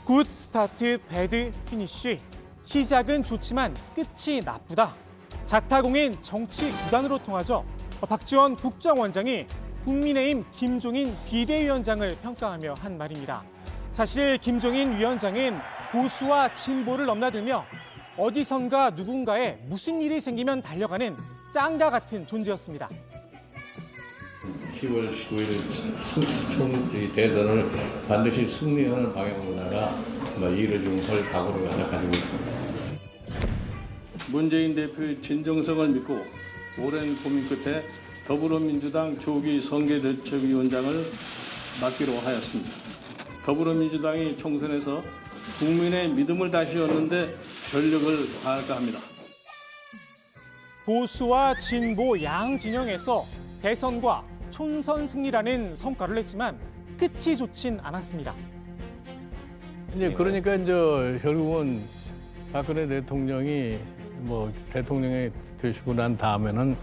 굿 스타트 배드 피니쉬. 시작은 좋지만 끝이 나쁘다. 자타공인 정치 구단으로 통하죠. 박지원 국정원장이 국민의힘 김종인 비대위원장을 평가하며 한 말입니다. 사실 김종인 위원장은 보수와 진보를 넘나들며 어디선가 누군가에 무슨 일이 생기면 달려가는 짱가 같은 존재였습니다. 10월 19일 대선을 반드시 승리하는 방향으로다가 이뤄줄 각오를 가지고 있습니다. 문재인 대표의 진정성을 믿고 오랜 고민 끝에 더불어민주당 조기 선거대책위원장을 맡기로 하였습니다. 더불어민주당이 총선에서 국민의 믿음을 다시 얻는데 전력을 다할까 합니다. 보수와 진보 양 진영에서 대선과 총선 승리라는 성과를 냈지만 끝이 좋진 않았습니다. 이제 그러니까 이제 결국은 박근혜 대통령이 대통령이 되시고 난 다음에는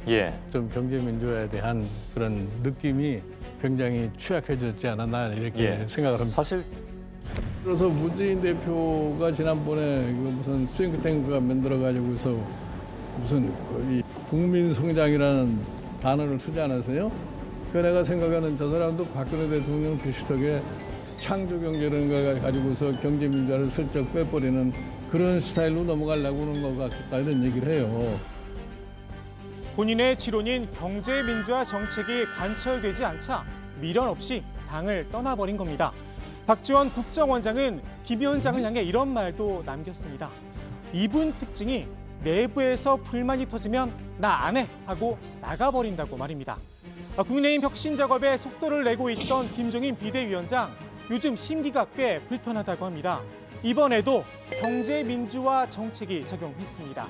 좀 경제 민주화에 대한 그런 느낌이 굉장히 취약해졌지 않았나 이렇게 생각을 합니다. 사실 그래서 문재인 대표가 지난번에 무슨 싱크탱크가 만들어가지고서 무슨 이 국민 성장이라는 단어를 쓰지 않았어요? 그 내가 생각하는 저 사람도 박근혜 대통령 비슷하게 창조 경제라는 걸 가지고서 경제 민주화를 슬쩍 빼버리는 그런 스타일로 넘어가려고 하는 것 같다 이런 얘기를 해요. 본인의 지론인 경제 민주화 정책이 관철되지 않자 미련 없이 당을 떠나버린 겁니다. 박지원 국정원장은 김 위원장을 향해 이런 말도 남겼습니다. 이분 특징이 내부에서 불만이 터지면 나 안 해 하고 나가버린다고 말입니다. 국민의힘 혁신 작업에 속도를 내고 있던 김종인 비대위원장, 요즘 심기가 꽤 불편하다고 합니다. 이번에도 경제 민주화 정책이 적용했습니다.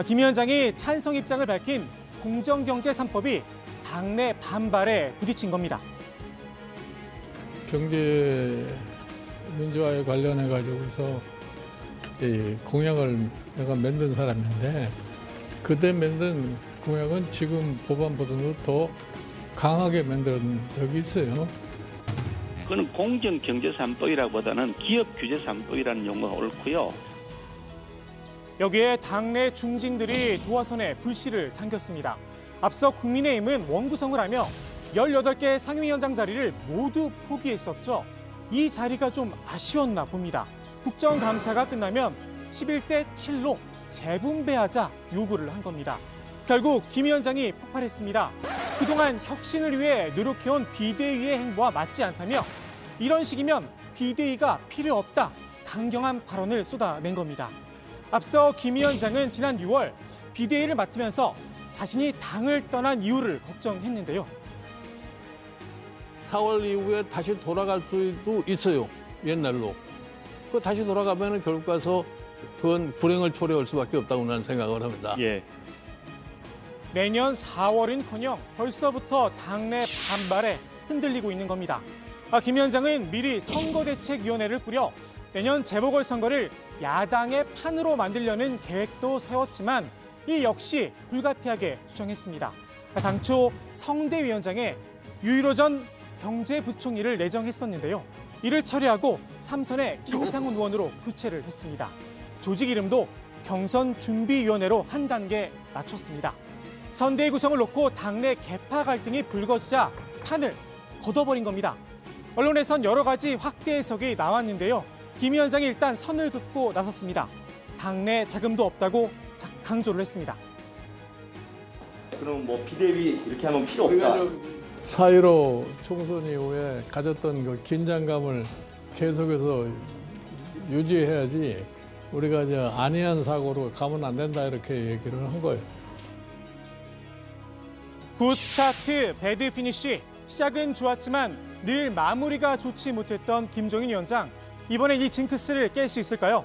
김 위원장이 찬성 입장을 밝힌 공정경제 3법이 당내 반발에 부딪힌 겁니다. 경제 민주화에 관련해 가지고서 이 공약을 내가 만든 사람인데 그때 만든 공약은 지금 법안보다도 더 강하게 만든 적이 있어요. 그건 공정경제 3법이라기보다는 기업규제 3법이라는 용어가 옳고요. 여기에 당내 중진들이 도화선에 불씨를 당겼습니다. 앞서 국민의힘은 원구성을 하며 18개 상임위원장 자리를 모두 포기했었죠. 이 자리가 좀 아쉬웠나 봅니다. 국정감사가 끝나면 11대 7로 재분배하자 요구를 한 겁니다. 결국 김 위원장이 폭발했습니다. 그동안 혁신을 위해 노력해온 비대위의 행보와 맞지 않다며 이런 식이면 비대위가 필요 없다, 강경한 발언을 쏟아낸 겁니다. 앞서 김 위원장은 지난 6월 비대위를 맡으면서 자신이 당을 떠난 이유를 걱정했는데요. 4월 이후에 다시 돌아갈 수도 있어요. 옛날로. 그 다시 돌아가면 결국 가서 그건 불행을 초래할 수밖에 없다고 나는 생각을 합니다. 내년 4월은커녕 벌써부터 당내 반발에 흔들리고 있는 겁니다. 김 위원장은 미리 선거대책위원회를 꾸려 내년 재보궐선거를 야당의 판으로 만들려는 계획도 세웠지만 이 역시 불가피하게 수정했습니다. 당초 성대위원장에 유일호전 경제부총리를 내정했었는데요. 이를 처리하고 삼선의 김상훈 의원으로 교체를 했습니다. 조직 이름도 경선준비위원회로 한 단계 낮췄습니다. 선대위 구성을 놓고 당내 계파 갈등이 불거지자 판을 걷어버린 겁니다. 언론에선 여러 가지 확대 해석이 나왔는데요. 김 위원장이 일단 선을 긋고 나섰습니다. 당내 자금도 없다고 강조를 했습니다. 그럼 비대위 이렇게 하면 필요 없다. 4.15 총선 이후에 가졌던 그 긴장감을 계속해서 유지해야지 우리가 안이한 사고로 가면 안 된다 이렇게 얘기를 한 거예요. 굿 스타트, 배드 피니쉬. 시작은 좋았지만 늘 마무리가 좋지 못했던 김종인 위원장. 이번에 이 징크스를 깰 수 있을까요?